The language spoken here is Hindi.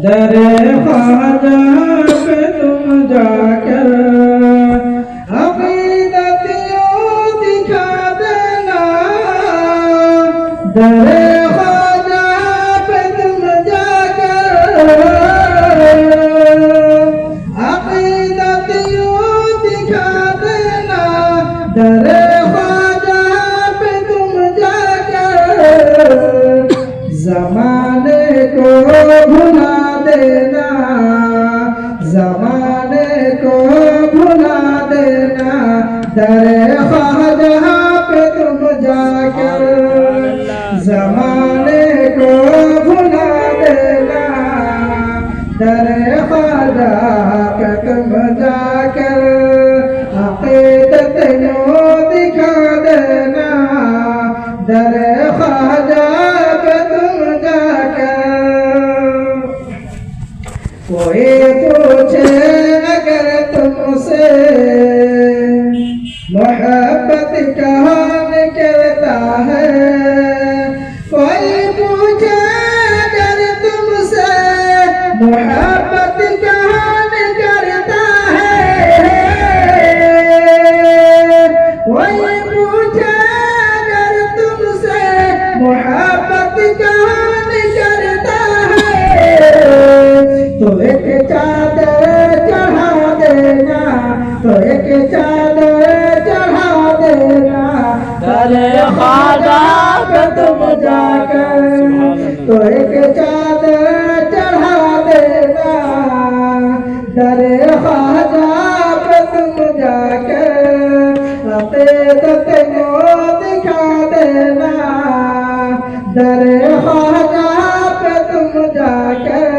दरे ख्वाजा पे तुम जाकर अकीदत यूं दिखा देना। दरे ख्वाजा पे तुम जाकर अकीदत यूं दिखा देना। दरे ख्वाजा पे तुम जाकर ज़माने को भुला देना। ज़माने को भुला देना। दरे ख्वाजा पे तुम जाकर ज़माने को भुला देना। दरे ख्वाजा पे तुम जाकर अक़ीदत यूं दिखा देना। दरे ख्वाजा पे तुम जाकर कोई पूछे अगर तुमसे मोहब्बत कहाँ निकलता है। कोई पूछे अगर तुमसे मोहब्बत कहाँ निकलता है। कोई पूछे अगर तुमसे मोहब्बत कहाँ निकलता है। तो एक चादर चढ़ा देना। तो एक चादर चढ़ा देना। दरे ख्वाजा पे तुम जाकर तो एक चादर चढ़ा देना। दरे ख्वाजा पे तुम जाकर अक़ीदत यूं दिखा देना। दरे ख्वाजा पे तुम जाकर